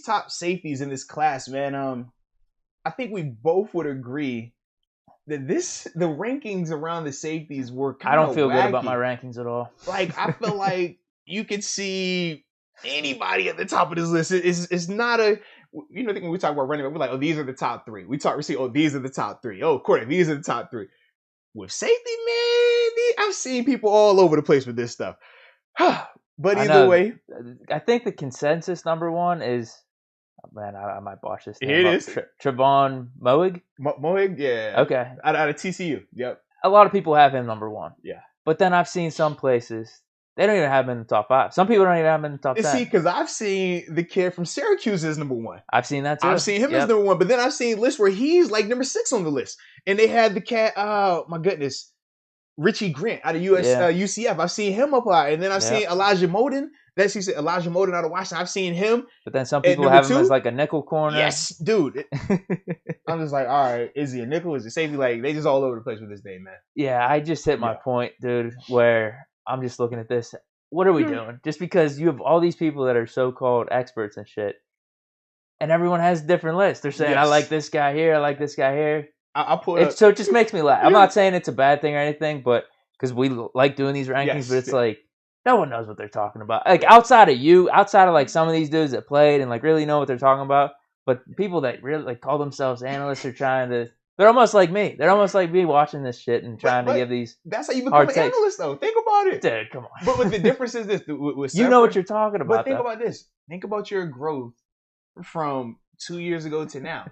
top safeties in this class, man, I think we both would agree that the rankings around the safeties were I kind of don't feel wacky. good about my rankings at all. Like, I feel like you could see anybody at the top of this list. It's not a, you know, I think when we talk about running back, we're like, oh, these are the top three. We see, oh, these are the top three. Oh, quarterback, these are the top three. With safety, man, I've seen people all over the place with this stuff. But either way, I think the consensus number one is, man, I might botch this name here it up. is. Trevon Moehrig. Moehrig, yeah. Okay. Out of TCU, yep. A lot of people have him number one. Yeah. But then I've seen some places, they don't even have him in the top 5. Some people don't even have him in the top 10. See, because I've seen the kid from Syracuse as number 1. I've seen that too. I've seen him as number 1, but then I've seen lists where he's like number 6 on the list. And they had the cat, oh my goodness, Richie Grant out of UCF. I've seen him apply. And then I've seen Elijah Moden. Elijah Moden out of Washington. I've seen him. But then some people have him as like a nickel corner. Yes, dude. I'm just like, all right, is he a nickel? Is he safety? Like, they just all over the place with this day, man. Yeah, I just hit my point, dude, where I'm just looking at this. What are we doing? Just because you have all these people that are so-called experts and shit, and everyone has different lists. They're saying, I like this guy here, I like this guy here. I'll pull it up. So it just makes me laugh. I'm not saying it's a bad thing or anything, but because we like doing these rankings, but it's like, no one knows what they're talking about. Like, outside of like some of these dudes that played and like really know what they're talking about, but people that really like call themselves analysts are trying to, they're almost like me. They're almost like me watching this shit and trying to give these. That's how you become an analyst, though. Think about it. Dude, come on. But the difference is this. With you know what you're talking about. But think about this. Think about your growth from 2 years ago to now.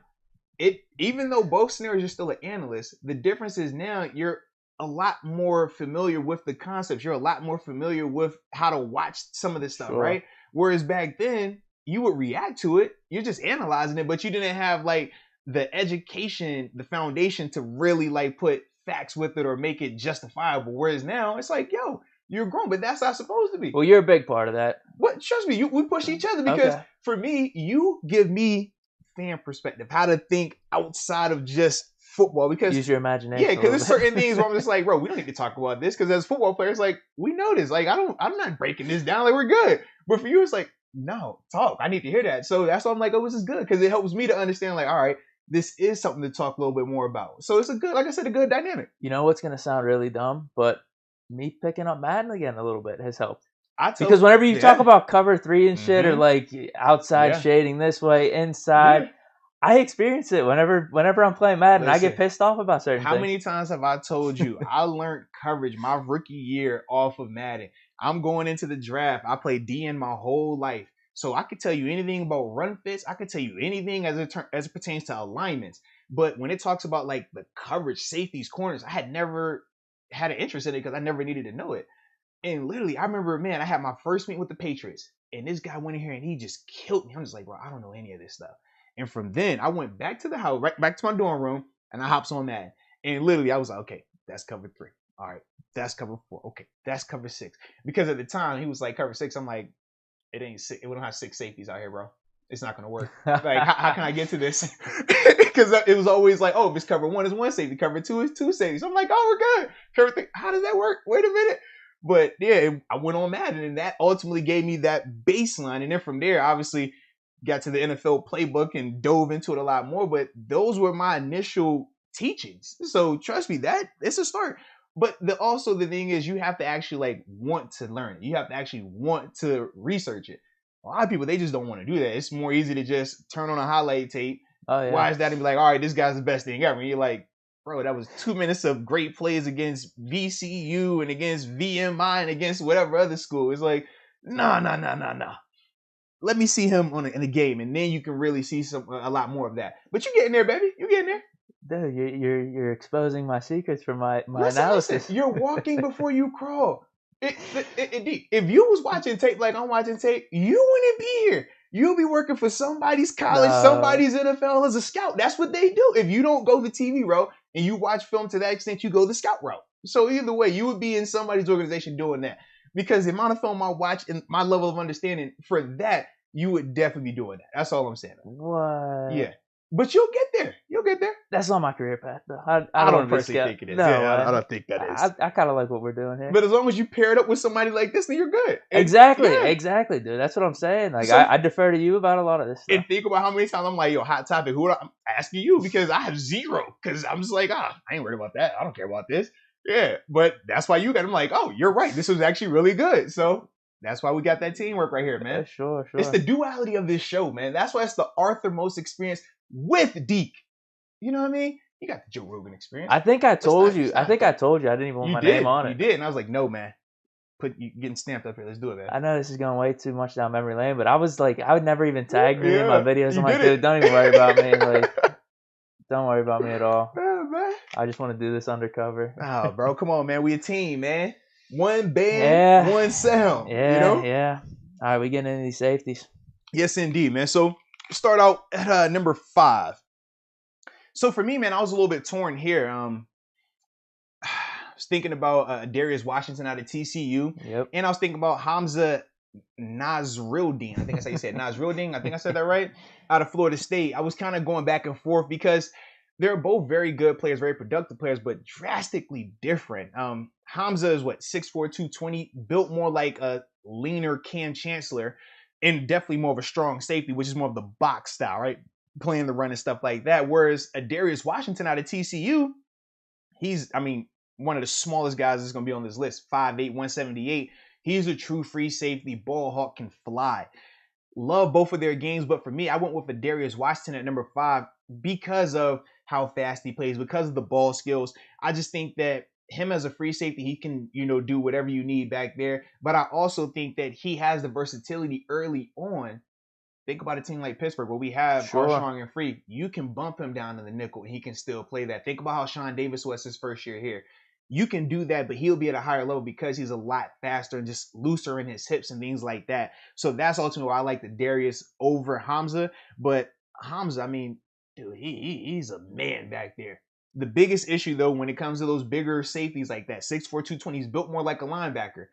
Even though both scenarios you're still an analyst, the difference is now you're a lot more familiar with the concepts. You're a lot more familiar with how to watch some of this stuff, right? Whereas back then, you would react to it. You're just analyzing it, but you didn't have like the education, the foundation to really like put facts with it or make it justifiable. Whereas now, it's like, yo, you're grown, but that's how it's supposed to be. Well, you're a big part of that. What? Trust me, we push each other because for me, you give me fan perspective, how to think outside of just football. Because use your imagination. Yeah, because there's certain things where I'm just like, bro, we don't need to talk about this because as football players, like we know this. Like I'm not breaking this down. Like we're good. But for you, it's like, no, talk. I need to hear that. So that's why I'm like, oh, this is good because it helps me to understand. Like, all right, this is something to talk a little bit more about. So it's a good, like I said, a good dynamic. You know what's gonna sound really dumb, but me picking up Madden again a little bit has helped. Because whenever you talk about cover 3 and shit, or like outside shading this way, inside, I experience it whenever I'm playing Madden. Listen, I get pissed off about certain things. How many times have I told you I learned coverage my rookie year off of Madden? I'm going into the draft. I played DN my whole life. So I could tell you anything about run fits. I could tell you anything as it pertains to alignments. But when it talks about like the coverage, safeties, corners, I had never had an interest in it because I never needed to know it. And literally, I remember, man, I had my first meeting with the Patriots. And this guy went in here and he just killed me. I'm just like, bro, I don't know any of this stuff. And from then, I went back to the house, right back to my dorm room, and I hopped on that. And literally, I was like, okay, that's cover 3. All right, that's cover 4. Okay, that's cover 6. Because at the time, he was like, cover 6. I'm like, it ain't 6. We don't have 6 safeties out here, bro. It's not going to work. Like, how can I get to this? Because it was always like, oh, if it's cover 1 is 1 safety, cover 2 is 2 safeties. I'm like, oh, we're good. Cover 3, how does that work? Wait a minute. But yeah, I went on Madden, and that ultimately gave me that baseline. And then from there, obviously, got to the NFL playbook and dove into it a lot more. But those were my initial teachings. So trust me, that it's a start. But also the thing is, you have to actually like want to learn it. You have to actually want to research it. A lot of people, they just don't want to do that. It's more easy to just turn on a highlight tape, watch that, and be like, all right, this guy's the best thing ever. And you're like, bro, that was 2 minutes of great plays against VCU and against VMI and against whatever other school. It's like, no. Let me see him in a game, and then you can really see a lot more of that. But you're getting there, baby. You're getting there. Dude, you're exposing my secrets for my analysis. Listen, you're walking before you crawl. If you was watching tape like I'm watching tape, you wouldn't be here. You'll be working for somebody's college, somebody's NFL as a scout. That's what they do. If you don't go the TV route and you watch film to that extent, you go the scout route. So either way, you would be in somebody's organization doing that. Because the amount of film I watch and my level of understanding for that, you would definitely be doing that. That's all I'm saying. What? Yeah. But you'll get there. You'll get there. That's not my career path, though. I don't personally think it is. No, yeah, I don't think that is. I kind of like what we're doing here. But as long as you pair it up with somebody like this, then you're good. Exactly, dude. That's what I'm saying. Like, so, I defer to you about a lot of this stuff. And think about how many times I'm like, yo, hot topic. Who I'm asking you because I have zero. Because I'm just like, I ain't worried about that. I don't care about this. Yeah, but that's why you got. I'm like, oh, you're right. This was actually really good. So that's why we got that teamwork right here, man. Yeah, sure. It's the duality of this show, man. That's why it's the Arthur most experience with Deke. You know what I mean? You got the Joe Rogan experience. I think I told you. I didn't even want my name on it. You did, and I was like, no, man. You getting stamped up here. Let's do it, man. I know this is going way too much down memory lane, but I was like, I would never even tag me in my videos. I'm like, dude, don't even worry about me. Like, don't worry about me at all. Yeah, man. I just want to do this undercover. Oh, bro, come on, man. We a team, man. One band, one sound. Yeah, you know? Yeah. All right, we getting into these safeties. Yes, indeed, man. So start out at number 5. So for me, man, I was a little bit torn here. I was thinking about Darius Washington out of TCU. Yep. And I was thinking about Hamza Nasruddin. I think that's how you said it. Nasruddin. I think I said that right. Out of Florida State. I was kind of going back and forth because they're both very good players, very productive players, but drastically different. Hamza is 6'4", 220, built more like a leaner Cam Chancellor, and definitely more of a strong safety, which is more of the box style, right? Playing the run and stuff like that. Whereas Darius Washington out of TCU, he's, one of the smallest guys that's going to be on this list, 5'8", 178. He's a true free safety. Ball hawk, can fly. Love both of their games, but for me, I went with Darius Washington at number 5 because of how fast he plays, because of the ball skills. I just think that him as a free safety, he can, do whatever you need back there. But I also think that he has the versatility early on. Think about a team like Pittsburgh where we have Armstrong and Free. You can bump him down in the nickel and he can still play that. Think about how Sean Davis was his first year here. You can do that, but he'll be at a higher level because he's a lot faster and just looser in his hips and things like that. So that's ultimately why I like the Darius over Hamza. But Hamza, dude, he's a man back there. The biggest issue, though, when it comes to those bigger safeties like that, 6'4", 220, he's built more like a linebacker.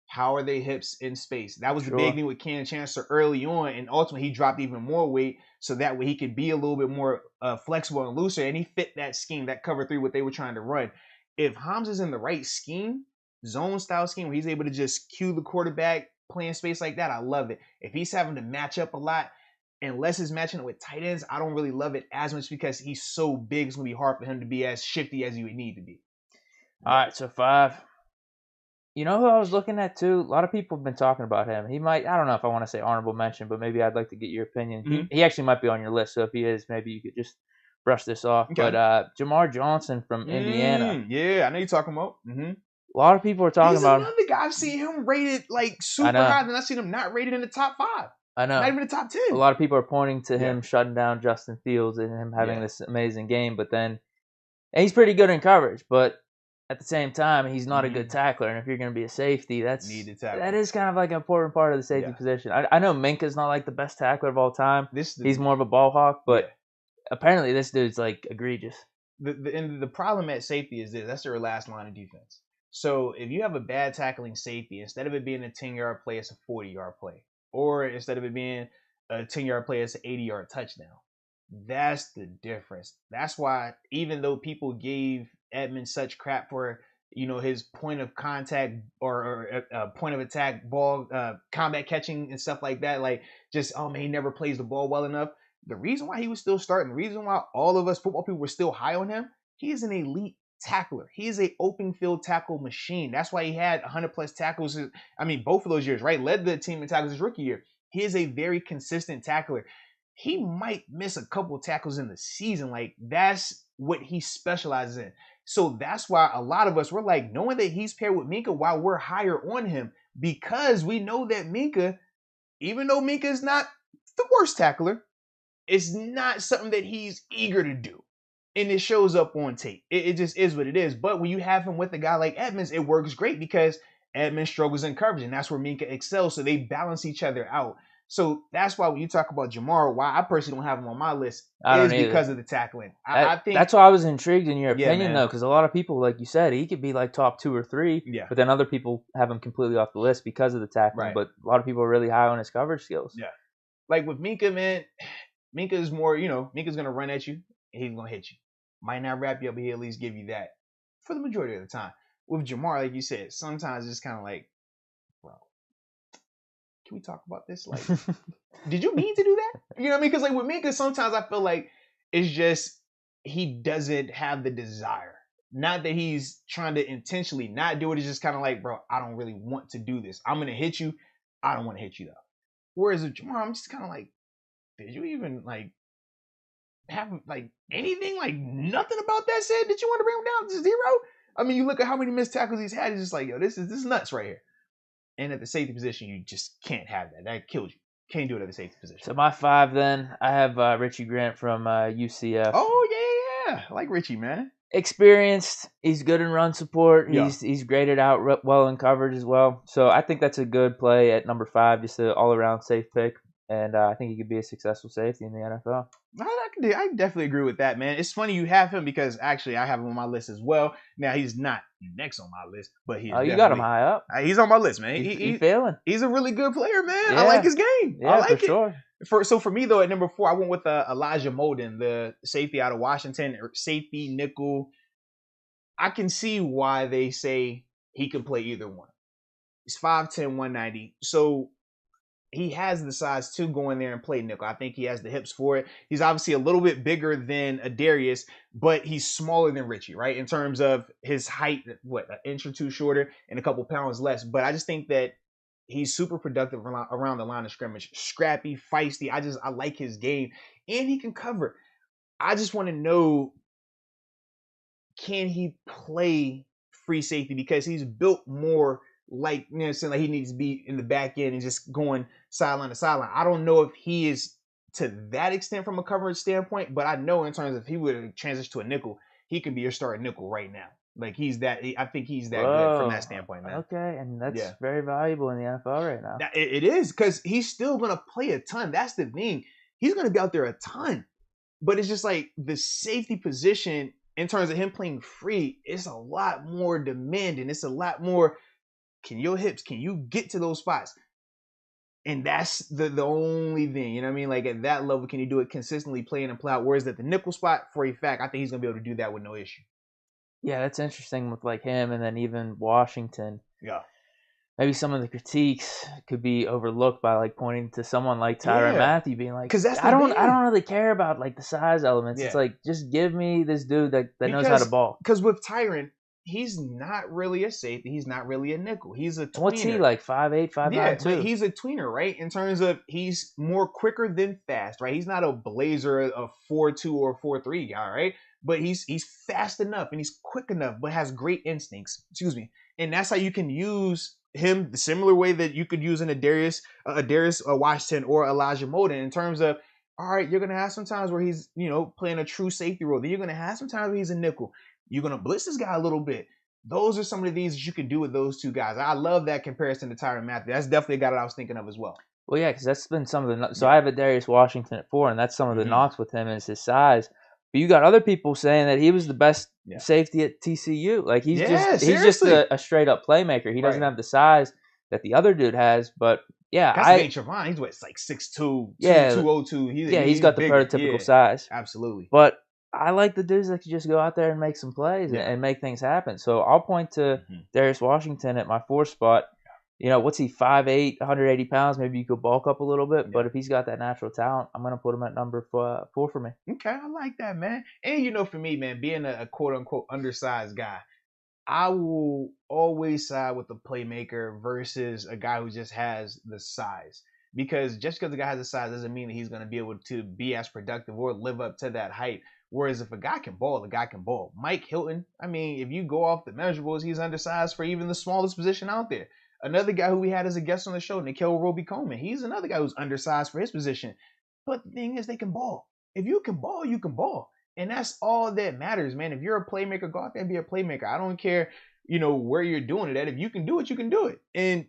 How are they hips in space? That was the big thing with Cam Chancellor early on, and ultimately he dropped even more weight so that way he could be a little bit more flexible and looser, and he fit that scheme, that cover 3, what they were trying to run. If Hamza's in the right scheme, zone-style scheme, where he's able to just cue the quarterback, play in space like that, I love it. If he's having to match up a lot, unless he's matching it with tight ends, I don't really love it as much because he's so big, it's going to be hard for him to be as shifty as he would need to be. All right, so 5. You know who I was looking at too? A lot of people have been talking about him. He might, I don't know if I want to say honorable mention, but maybe I'd like to get your opinion. Mm-hmm. He actually might be on your list, so if he is, maybe you could just brush this off. Okay. But Jamar Johnson from Indiana. Yeah, I know you're talking about. Mm-hmm. A lot of people are talking about him. He's another guy. I've seen him rated like super high, and I've seen him not rated in the top 5. I know. Not even the top 10. A lot of people are pointing to him shutting down Justin Fields and him having this amazing game, but then and he's pretty good in coverage, but at the same time, he's not a good tackler, and if you're going to be a safety, that is kind of like an important part of the safety position. I know Minka's not like the best tackler of all time. He's more of a ball hawk, but apparently this dude's like egregious. And the problem at safety is this: that's their last line of defense. So if you have a bad tackling safety, instead of it being a 10-yard play, it's a 40-yard play, or instead of it being a 10-yard play, it's an 80-yard touchdown. That's the difference. That's why even though people gave Edmonds such crap for his point of contact or point of attack ball combat catching and stuff like that, like just he never plays the ball well enough. The reason why he was still starting, the reason why all of us football people were still high on him, he is an elite tackler. He is a open field tackle machine. That's why he had 100 plus tackles. Both of those years, right? Led the team in tackles his rookie year. He is a very consistent tackler. He might miss a couple tackles in the season. Like that's what he specializes in. So that's why a lot of us were like, knowing that he's paired with Minka, while we're higher on him, because we know that Minka, even though Minka is not the worst tackler, it's not something that he's eager to do. And it shows up on tape. It just is what it is. But when you have him with a guy like Edmonds, it works great because Edmonds struggles in coverage, and that's where Minka excels. So they balance each other out. So that's why when you talk about Jamar, why I personally don't have him on my list is because of the tackling. I think that's why I was intrigued in your opinion, though, because a lot of people, like you said, he could be like top 2 or 3, but then other people have him completely off the list because of the tackling. Right. But a lot of people are really high on his coverage skills. Yeah. Like with Minka, man, Minka is more, Minka's gonna run at you and he's gonna hit you. Might not wrap you up, but he'll at least give you that for the majority of the time. With Jamar, like you said, sometimes it's kind of like, bro, can we talk about this? Like, did you mean to do that? You know what I mean? Because like with Minka, sometimes I feel like it's just he doesn't have the desire. Not that he's trying to intentionally not do it. It's just kind of like, bro, I don't really want to do this. I'm gonna hit you. I don't want to hit you though. Whereas with Jamar, I'm just kind of like, did you even like have like anything, like nothing about that said that you want to bring him down to zero? I mean, you look at how many missed tackles he's had. It's just like, yo, this is nuts right here. And at the safety position, you just can't have that. That kills you. Can't do it at the safety position. So my 5 then, I have Richie Grant from UCF. Oh yeah. I like Richie, man. Experienced. He's good in run support. He's graded out well in coverage as well. So I think that's a good play at number 5, just an all-around safe pick. And I think he could be a successful safety in the NFL. I definitely agree with that, man. It's funny you have him because actually I have him on my list as well. Now he's not next on my list, but he's you got him high up. He's on my list, man. He's failing. He's a really good player, man. Yeah. I like his game. Yeah, I like for it. Sure. So for me though, at number 4, I went with Elijah Molden, the safety out of Washington, safety nickel. I can see why they say he can play either one. He's 5'10", 190. So he has the size to go in there and play nickel. I think he has the hips for it. He's obviously a little bit bigger than Adarius, but he's smaller than Richie, right? In terms of his height, an inch or two shorter and a couple pounds less. But I just think that he's super productive around the line of scrimmage. Scrappy, feisty. I like his game. And he can cover. I just want to know, can he play free safety? Because he's built more like, saying like he needs to be in the back end and just going sideline to sideline. I don't know if he is to that extent from a coverage standpoint, but I know in terms of if he would transition to a nickel, he can be your starting nickel right now. Like I think he's that good from that standpoint, man. Okay, and that's very valuable in the NFL right now. It is, because he's still going to play a ton. That's the thing. He's going to be out there a ton. But it's just like the safety position in terms of him playing free, it's a lot more demanding. It's a lot more, can your hips, can you get to those spots? And that's the only thing, you know what I mean? Like at that level, can you do it consistently, play in and play out? Whereas at the nickel spot, for a fact, I think he's going to be able to do that with no issue. Yeah, that's interesting with like him and then even Washington. Yeah. Maybe some of the critiques could be overlooked by like pointing to someone like Tyrann Mathieu being like, I don't really care about like the size elements. Yeah. It's like, just give me this dude that knows how to ball. Because with Tyrann, he's not really a safety. He's not really a nickel. He's a tweener. What's he, like 5'8", 5'9", too? He's a tweener, right? In terms of he's more quicker than fast, right? He's not a blazer, a 4'2" or 4'3" guy, right? But he's fast enough and he's quick enough, but has great instincts. Excuse me. And that's how you can use him the similar way that you could use an Adarius Washington or Elijah Molden, in terms of, all right, you're going to have some times where he's, playing a true safety role. Then you're going to have some times where he's a nickel. You're going to blitz this guy a little bit. Those are some of the things that you can do with those two guys. I love that comparison to Tyrann Mathieu. That's definitely a guy that I was thinking of as well. Well, yeah, because that's been some of the – so I have Adarius Washington at 4, and that's some of the knocks with him is his size. But you got other people saying that he was the best safety at TCU. Like he's just a straight up playmaker. He doesn't have the size that the other dude has. But yeah, Nate Trevon, he's what, like 6'2", 202. He's got the prototypical size. Absolutely. But I like the dudes that can just go out there and make some plays and make things happen. So I'll point to Darius Washington at my 4 spot. What's he, 5'8", 180 pounds? Maybe you could bulk up a little bit. But if he's got that natural talent, I'm going to put him at number 4 for me. Okay, I like that, man. And, for me, man, being a quote-unquote undersized guy, I will always side with the playmaker versus a guy who just has the size. Because just because the guy has the size doesn't mean that he's going to be able to be as productive or live up to that height. Whereas if a guy can ball, the guy can ball. Mike Hilton, if you go off the measurables, he's undersized for even the smallest position out there. Another guy who we had as a guest on the show, Nikhil Roby-Coleman, he's another guy who's undersized for his position. But the thing is, they can ball. If you can ball, you can ball. And that's all that matters, man. If you're a playmaker, go out there and be a playmaker. I don't care, where you're doing it at. If you can do it, you can do it. And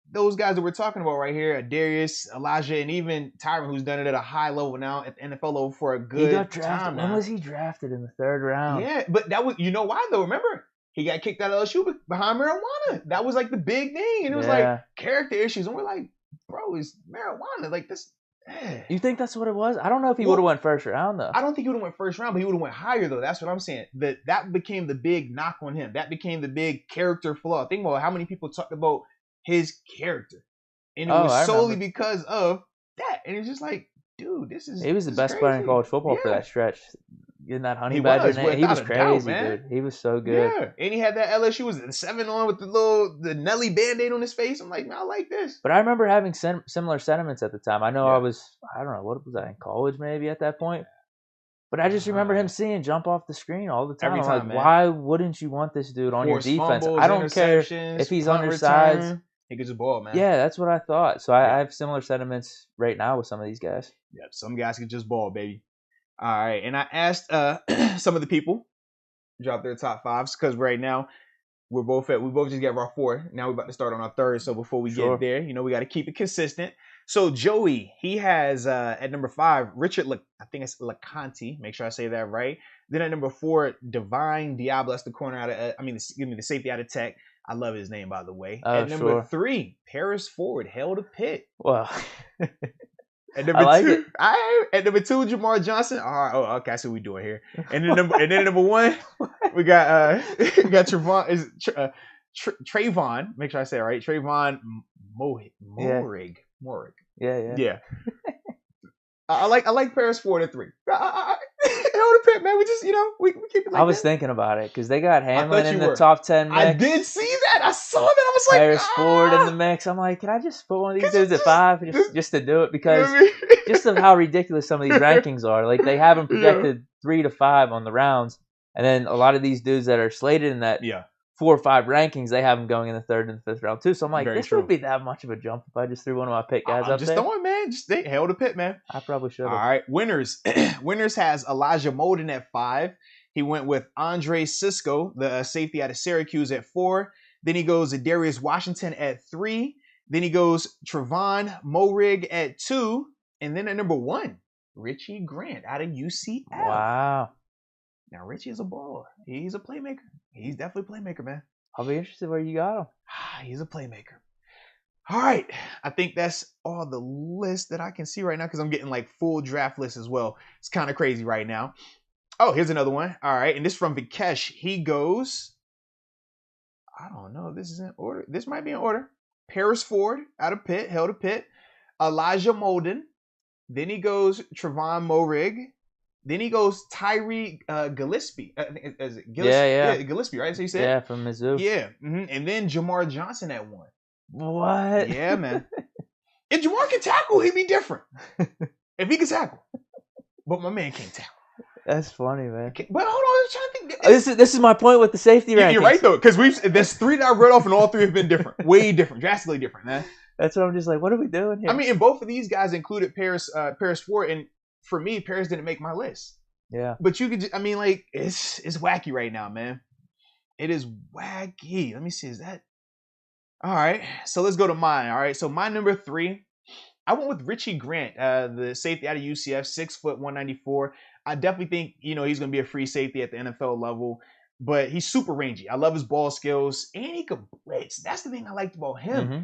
those guys that we're talking about right here, Darius, Elijah, and even Tyrann, who's done it at a high level now at the NFL level for a good time now. When was he drafted in the 3rd round? Yeah, but that was, why though? Remember? He got kicked out of LSU behind marijuana. That was like the big thing. And it was like character issues. And we're like, bro, it's marijuana. Like this, You think that's what it was? I don't know if he would have went first round though. I don't think he would have went first round, but he would have went higher though. That's what I'm saying. That became the big knock on him. That became the big character flaw. Think about how many people talked about his character, and it was solely because of that. And it's just like, dude, this is. He was the best player in college football for that stretch. Getting that honey badger name. He was crazy, dude. He was so good. Yeah, and he had that LSU was the 7 on with the Nelly Band-Aid on his face. I'm like, man, I like this. But I remember having similar sentiments at the time. I know I don't know, what was I, in college maybe at that point? But I just remember him seeing jump off the screen all the time. Every time, I'm like, why wouldn't you want this dude on your defense? Fumbles, I don't care if he's undersized. He gets the ball, man. Yeah, that's what I thought. So I have similar sentiments right now with some of these guys. Yep, some guys can just ball, baby. All right, and I asked some of the people drop their top fives because right now we both just got our 4. Now we're about to start on our 3rd. So before we get there, we got to keep it consistent. So Joey, he has at number 5 Richard. I think it's LeConte. Make sure I say that right. Then at number 4, Divine Diablo. That's the corner out of. The safety out of Tech. I love his name, by the way. At number 3, Paris Ford, Hail to Pitt. Well. At number 2, at number 2, Jamar Johnson. All right, okay, I see what we're doing here. And then number 1, we got Trayvon. Trayvon. Make sure I say it right. Trayvon Morig. Yeah. I like Paris Ford at 3. Hell to Pitt, man. We just we keep it like I was thinking about it because they got Hamlin in the top 10 mix. I did see that. I saw that. I was like, Paris Ford in the mix. I'm like, can I just put one of these dudes at 5 just to do it? Because just of how ridiculous some of these rankings are. Like they have them projected 3 to 5 on the rounds, and then a lot of these dudes that are slated in that 4 or 5 rankings, they have them going in the 3rd and 5th round too. So I'm like, this wouldn't be that much of a jump if I just threw one of my pick guys up there. Just throwing, man. Just Hail to Pitt, man. I probably should have. All right, winners. Winners has Elijah Molden at 5. He went with Andre Cisco, the safety out of Syracuse, at 4. Then he goes to Darius Washington at 3. Then he goes Trevon Moehrig at 2. And then at number 1, Richie Grant out of UCF. Wow. Now, Richie is a baller. He's a playmaker. He's definitely a playmaker, man. I'll be interested where you got him. He's a playmaker. All right. I think that's all the list that I can see right now because I'm getting like full draft lists as well. It's kind of crazy right now. Oh, here's another one. All right. And this is from Vikesh. He goes, I don't know if this is in order. This might be in order. Paris Ford out of Pitt, Hail to Pitt. Elijah Molden. Then he goes Trevon Moehrig. Then he goes Tyree Gillespie. Is it Gillespie? Yeah, Gillespie, right? So you said? Yeah, from Mizzou. Yeah. Mm-hmm. And then Jamar Johnson at 1. What? Yeah, man. If Jamar can tackle, he'd be different. If he can tackle. But my man can't tackle. That's funny, man. But hold on, I'm trying to think. This is my point with the safety rankings. You're right, though, because there's 3 that I read off, and all 3 have been different. Way different. Drastically different, man. That's what I'm just like, what are we doing here? I mean, and both of these guys included Paris Ford, and for me, Paris didn't make my list. Yeah. But you could, it's wacky right now, man. It is wacky. Let me see, is that? All right, so let's go to mine. All right, so my number 3, I went with Richie Grant, the safety out of UCF, 6 foot, 194. I definitely think, he's going to be a free safety at the NFL level, but he's super rangy. I love his ball skills, and he can blitz. That's the thing I liked about him. Mm-hmm.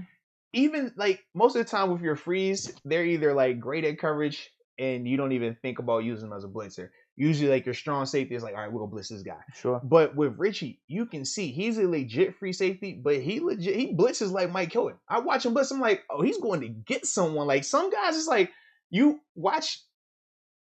Even, most of the time with your frees, they're either, great at coverage, and you don't even think about using them as a blitzer. Usually, your strong safety is all right, we're going to blitz this guy. Sure. But with Richie, you can see he's a legit free safety, but he blitzes like Mike Hilton. I watch him blitz, I'm like, oh, he's going to get someone. Like, some guys, it's like, you watch,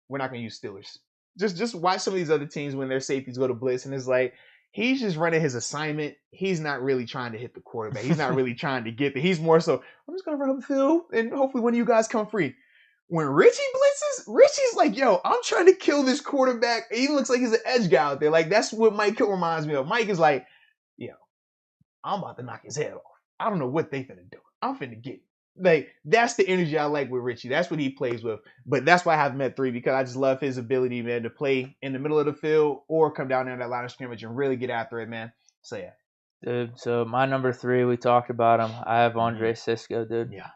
we're not going to use Steelers. Just watch some of these other teams when their safeties go to blitz, and it's like, he's just running his assignment. He's not really trying to hit the quarterback. He's not really trying to get there. He's more so, I'm just going to run up the field, and hopefully one of you guys come free. When Richie blitzes, Richie's like, yo, I'm trying to kill this quarterback. He looks like he's an edge guy out there. Like, that's what Mike Hill reminds me of. Mike is like, yo, I'm about to knock his head off. I don't know what they finna do. I'm finna get it. Like, that's the energy I like with Richie. That's what he plays with. But that's why I have him at 3, because I just love his ability, man, to play in the middle of the field or come down there in that line of scrimmage and really get after it, man. So, yeah. Dude, so my number 3, we talked about him. I have Andre Cisco, dude. Yeah.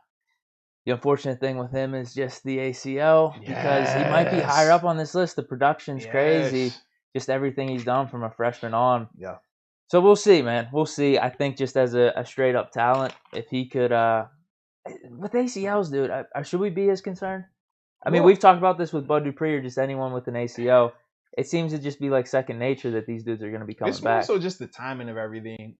The unfortunate thing with him is just the ACL, because he might be higher up on this list. The production's crazy. Just everything he's done from a freshman on. Yeah. So we'll see, man. We'll see. I think just as a straight-up talent, if he could with ACLs, dude, should we be as concerned? I mean, we've talked about this with Bud Dupree or just anyone with an ACL. It seems to just be like second nature that these dudes are going to be coming back. It's more so just the timing of everything.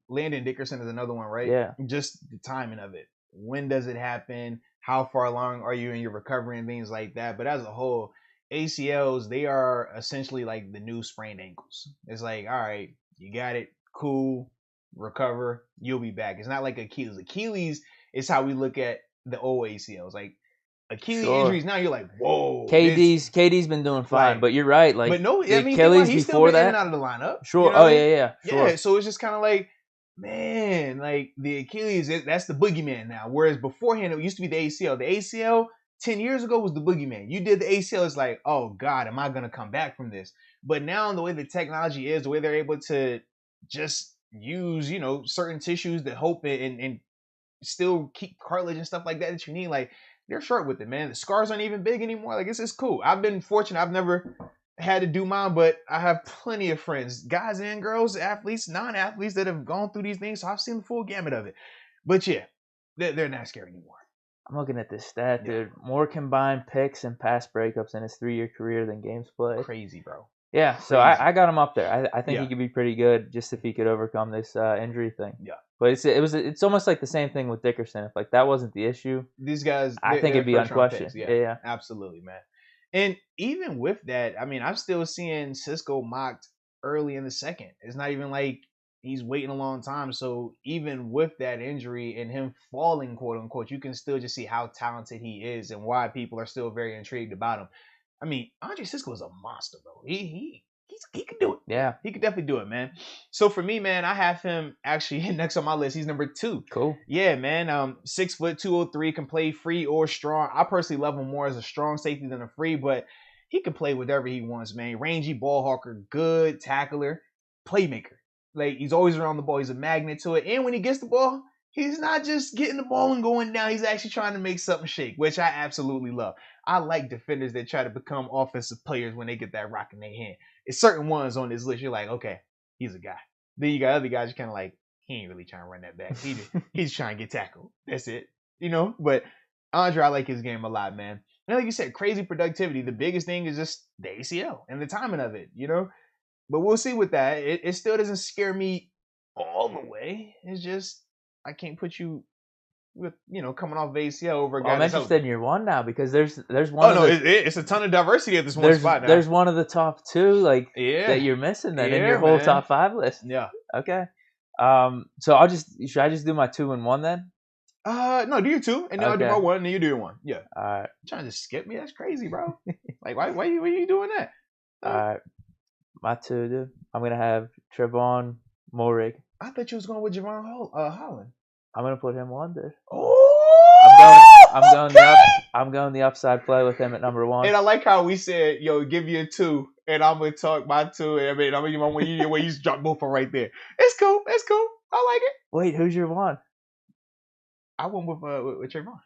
Landon Dickerson is another one, right? Yeah. Just the timing of it. When does it happen? How far along are you in your recovery and things like that? But as a whole, ACLs, they are essentially like the new sprained ankles. It's like, all right, you got it, cool, recover, you'll be back. It's not like Achilles. Achilles is how we look at the old ACLs. Like Achilles injuries, now you're like, whoa. KD's been doing fine, like, but you're right. Like, but no, the I mean, Achilles he's before still been that, in and out of the lineup. Sure. You know yeah. Sure. Yeah. So it's just kind of like, man, like the Achilles, that's the boogeyman now. Whereas beforehand, it used to be the ACL. The ACL 10 years ago was the boogeyman. You did the ACL, it's like, oh God, am I gonna come back from this? But now, the way the technology is, the way they're able to just use, certain tissues to hope and still keep cartilage and stuff like that you need, like they're short with it, man. The scars aren't even big anymore. Like it's cool. I've been fortunate. I've never had to do mine, but I have plenty of friends, guys and girls, athletes, non-athletes that have gone through these things. So I've seen the full gamut of it. But yeah, they're not scary anymore. I'm looking at this stat, dude. More combined picks and pass breakups in his 3-year career than games played. Crazy, bro. Yeah, Crazy. So I got him up there. I think he could be pretty good just if he could overcome this injury thing. Yeah. But it's almost like the same thing with Dickerson. If like that wasn't the issue, these guys, I think it'd be unquestioned. Yeah, absolutely, man. And even with that, I mean, I'm still seeing Cisco mocked early in the second. It's not even like he's waiting a long time. So even with that injury and him falling, quote unquote, you can still just see how talented he is and why people are still very intrigued about him. I mean, Andre Cisco is a monster, bro. He can do it. Yeah. He could definitely do it, man. So for me, man, I have him actually next on my list. He's number 2. Cool. Yeah, man. 6 foot 203, can play free or strong. I personally love him more as a strong safety than a free, but he can play whatever he wants, man. Rangy ball hawker, good tackler, playmaker. Like he's always around the ball. He's a magnet to it. And when he gets the ball, he's not just getting the ball and going down. He's actually trying to make something shake, which I absolutely love. I like defenders that try to become offensive players when they get that rock in their hand. It's certain ones on this list. You're like, okay, he's a guy. Then you got other guys. You're kind of like, he ain't really trying to run that back. He's trying to get tackled. That's it. But Andre, I like his game a lot, man. And like you said, crazy productivity. The biggest thing is just the ACL and the timing of it, But we'll see with that. It still doesn't scare me all the way. It's just, I can't put you with, coming off ACL over a guy. I'm interested in your one now because there's one. Oh no, it's a ton of diversity at this one spot now. There's one of the top 2 that you're missing then in your whole top 5 list. Yeah. Okay. So should I just do my 2 and 1 then? No, do your 2 and then I'll do my 1 and then you do your 1. Yeah. All right. You're trying to skip me? That's crazy, bro. Like why are you doing that? All right. My 2, dude. I'm gonna have Trevon Moehrig. I thought you was going with Javon Holland. I'm gonna put him 1, dude. Oh, I'm going the upside play with him at number 1. And I like how we said, yo, give you a 2, and I'm gonna talk my 2. And I'm gonna give my 1. You just drop both of them right there. It's cool. I like it. Wait, who's your 1? I went with Trevon.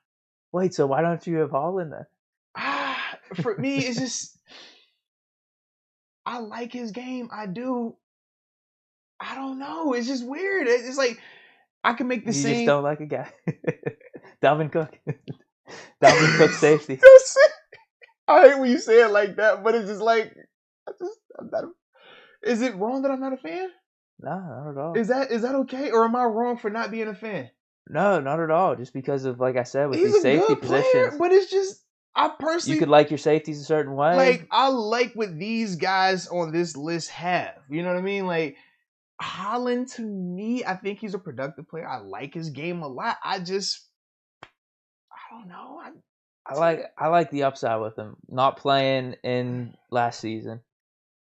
Wait, so why don't you have Holland then? For me, it's just I like his game. I do. I don't know. It's just weird. It's like I can make the same. You just don't like a guy. Dalvin Cook. Dalvin Cook safety. I hate when you say it like that, but it's just like I'm not. Is it wrong that I'm not a fan? No, not at all. Is that okay, or am I wrong for not being a fan? No, not at all. Just because of, like I said, with these safety positions. Player, but it's just I personally, you could like your safeties a certain way. Like I like what these guys on this list have. You know what I mean? Like Holland, to me, I think he's a productive player. I like his game a lot. I don't know. I like the upside with him not playing in last season.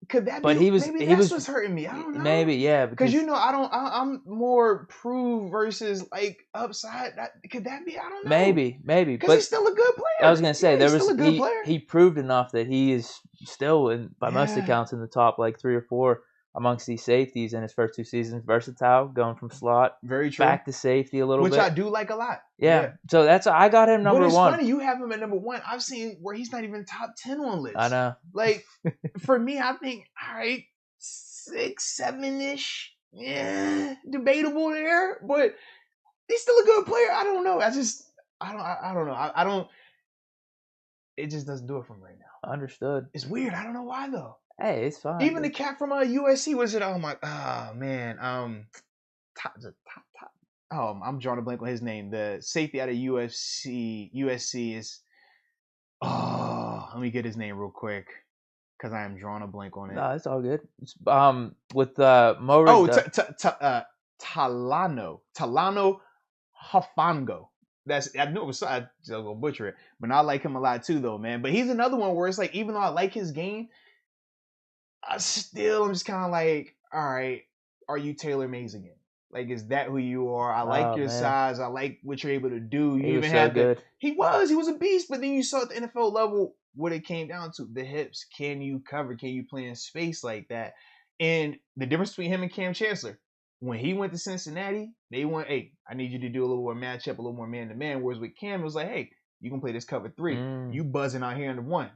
Could that but be? He was what's hurting me. I don't know. Maybe, yeah. Because I'm more prove versus like upside. Could that be? I don't know. Maybe. Because he's still a good player. I was gonna say he proved enough that he is still by most accounts in the top like 3 or 4 amongst these safeties in his first 2 seasons. Versatile, going from slot back to safety a little bit, which I do like a lot. Yeah. So I got him number 1. It's funny you have him at number 1. I've seen where he's not even top 10 on lists. I know. Like for me, I think all right, 6, 7-ish. Yeah, debatable there, but he's still a good player. I don't know. I don't know. I don't. it just doesn't do it for me right now. Understood. It's weird. I don't know why though. Hey, it's fine. Even the cat from USC was it? Oh man. I'm drawing a blank on his name. The safety out of USC is. Oh, let me get his name real quick because I am drawing a blank on it. No, it's all good. It's, with Morig. Talano Hafango. I knew it was. I was gonna butcher it, but I like him a lot too, though, man. But he's another one where it's like, even though I like his game, I'm just kind of like, all right, are you Taylor Mays again? Like, is that who you are? I like your size. I like what you're able to do. You even had good. He was a beast. But then you saw at the NFL level what it came down to: the hips. Can you cover? Can you play in space like that? And the difference between him and Cam Chancellor, when he went to Cincinnati, they went, hey, I need you to do a little more matchup, a little more man to man. Whereas with Cam, it was like, hey, you can play this cover 3. You buzzing out here in the 1.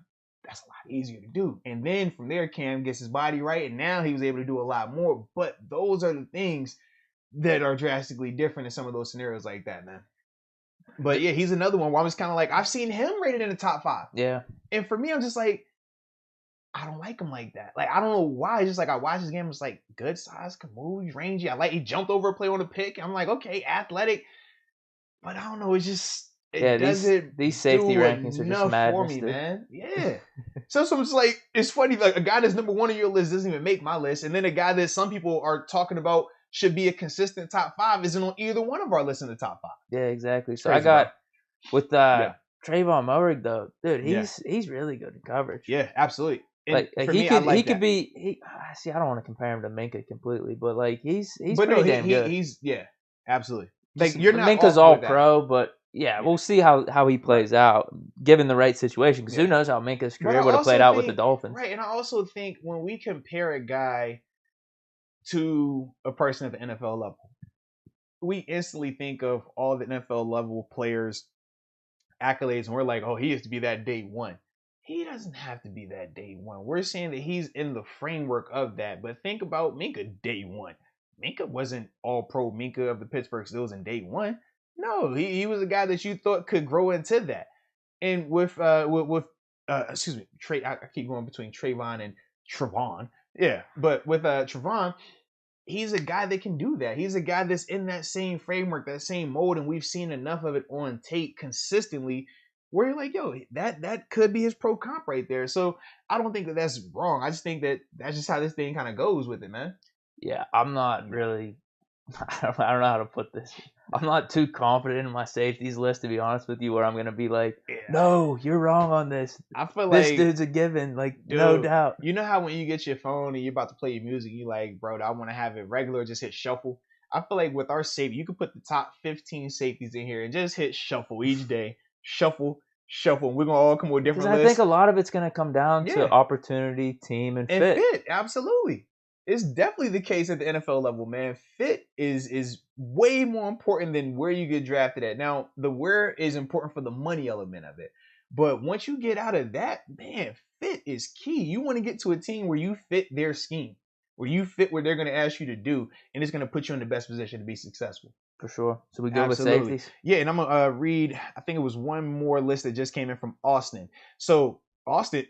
That's a lot easier to do. And then from there, Cam gets his body right, and now he was able to do a lot more. But those are the things that are drastically different in some of those scenarios like that, man. But yeah, he's another one where I was kind of like, I've seen him rated in the top 5. Yeah. And for me, I'm just like, I don't like him like that. Like, I don't know why. It's just like, I watch his game, it's like, good size, can move, he's rangy. He jumped over a play on a pick. I'm like, okay, athletic. But I don't know, it's just, these safety rankings are just madness for me, man. Yeah. So I'm just like, it's funny, like a guy that's number 1 on your list doesn't even make my list. And then a guy that some people are talking about should be a consistent top 5 isn't on either one of our lists in the top 5. Yeah, exactly. So crazy, I got with Trayvon Moehrig though, dude. He's really good in coverage. Yeah, absolutely. Like he could be. See, I don't want to compare him to Minka completely, but like he's pretty damn good. He's absolutely. Like you're not Minka's all pro, but yeah, we'll see how he plays out given the right situation. Because who knows how Minka's career would have played out with the Dolphins. Right, and I also think when we compare a guy to a person at the NFL level, we instantly think of all the NFL level players' accolades, and we're like, oh, he has to be that day 1. He doesn't have to be that day 1. We're saying that he's in the framework of that. But think about Minka day 1. Minka wasn't all pro Minka of the Pittsburgh Steelers in day 1. No, he was a guy that you thought could grow into that. And with Trey, I keep going between Trayvon and Trevon. Yeah, but with Trevon, he's a guy that can do that. He's a guy that's in that same framework, that same mold, and we've seen enough of it on tape consistently where you're like, yo, that could be his pro comp right there. So I don't think that that's wrong. I just think that that's just how this thing kind of goes with it, man. Yeah, I'm not really. I don't know how to put this. I'm not too confident in my safeties list, to be honest with you, where I'm going to be like, no, you're wrong on this. I feel this dude's a given, like, dude, no doubt. You know how when you get your phone and you're about to play your music, you like, bro, I want to have it regular, just hit shuffle. I feel like with our safety, you could put the top 15 safeties in here and just hit shuffle each day. Shuffle. And we're going to all come with different lists. I think a lot of it's going to come down to opportunity, team, and fit. Absolutely. It's definitely the case at the NFL level, man. Fit is way more important than where you get drafted at. Now, the where is important for the money element of it. But once you get out of that, man, fit is key. You want to get to a team where you fit their scheme, where you fit what they're going to ask you to do, and it's going to put you in the best position to be successful. For sure. So we go with safeties? Yeah, and I'm going to read, I think it was one more list that just came in from Austin. So, Austin,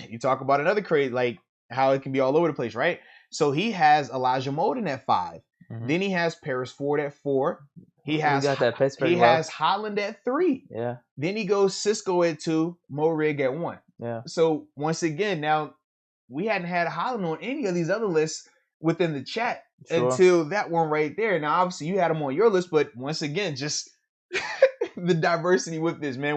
you talk about another crazy, like how it can be all over the place, right? So he has Elijah Molden at 5. Mm-hmm. Then he has Paris Ford at 4. He has Holland at 3. Yeah. Then he goes Cisco at 2, Moehrig at 1. Yeah. So once again, now we hadn't had Holland on any of these other lists within the chat until that one right there. Now obviously you had him on your list, but once again, just the diversity with this, man.